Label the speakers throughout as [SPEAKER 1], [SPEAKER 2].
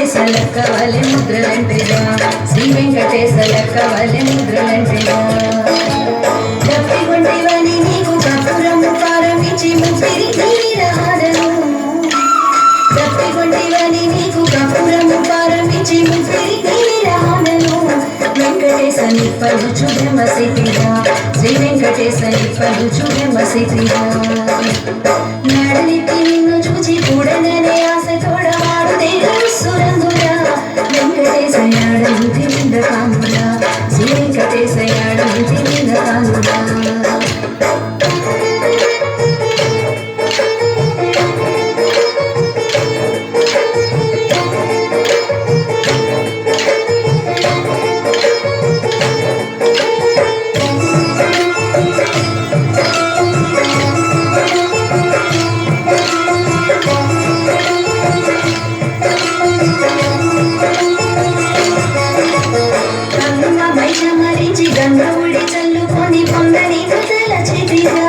[SPEAKER 1] లెక్కవలె ముద్రలంటెగా శ్రీ వెంకటేశ లెక్కవలె ముద్రలంటెగా తప్పికొంటివని నీకు కపురము కారమిచ్చి ముప్పిరి తీరహారను తప్పికొంటివని నీకు కపురము కారమిచ్చి ముప్పిరి తీరహారను వెంకటేశ నిప్పలుచు బ్రహ్మసిద్ధిగా శ్రీ వెంకటేశ నిప్పలుచు బ్రహ్మసిద్ధిగా నడలికి నిన్ను చూచి కూడననే ఆశ తోడవాడు దేవుడు సురంగుడా వెంకటేశ యాడలికి నింద కానుడా శ్రీ వెంకటేశ యాడలికి నింద కానుడా గంగవుడి చల్లుకొని పొందని తల చేతిగా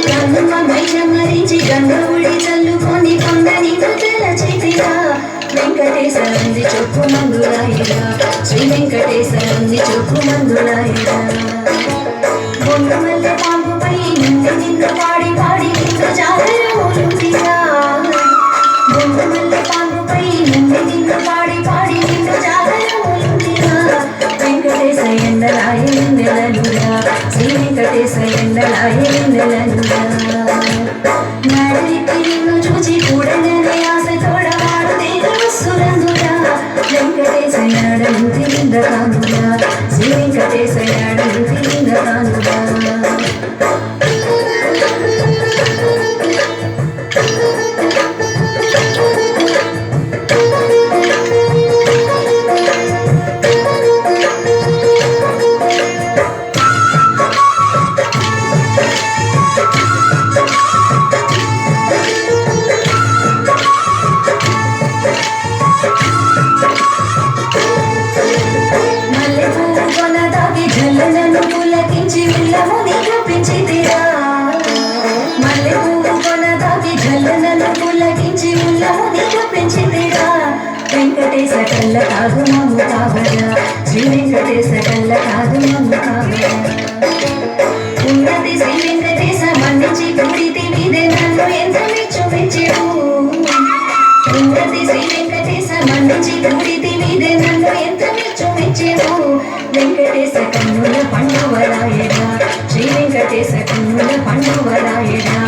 [SPEAKER 1] గంగమ్మ మైషమరించి గంగవుడి చల్లుకొని పొందని తల చేతిగా వెంకటేశరంది చొప్పు మందులాయిరా శ్రీ వెంకటేశరంది చొప్పు మందులాయిరా బొండమల్ల పాంపుపై నిన్ను నిన్ను పాడి పాడి నిన్ను జాగరములుంటిరా బొండమల్ల పాంపుపై నిన్ను నిన్ను పాడి పాడి నిన్ను జాగరములుంటిరా వెంకటేశ ఎండలాయ నెలలురా శ్రీ వెంకటేశ ఎండలాయ నెలలురా నడికి నిన్ను చూచి కూడననే ఆశ తోడవాడు దేవుడు సురంగురా వెంకటేశ యాడలు తిరింద కానురా శ్రీ వెంకటేశ యాడలు తిరింద కానురా జల్లనను పులకించి విల్లముని కప్పించితిరా మల్లె పువ్వు కొనదాగి జల్లనను పులకించి విల్లముని కప్పించితిరా వెంకటేశ కల్ల కాదు మమ్ము కావరా శ్రీ వెంకటేశ కల్ల కాదు మమ్ము కావరా ఉన్నది శ్రీ వెంకటేశ మన్నించి కూడితి మీదే నన్ను ఎంత మెచ్చుమెచ్చెవు ఉన్నది శ్రీ వెంకటేశ మన్నించి కూడితి మీదే నన్ను ఎంత మెచ్చుమెచ్చెవు వెంకటేశ కన్నుల పండువరాయడా శ్రీ వెంకటేశ కన్నుల పండువరాయడా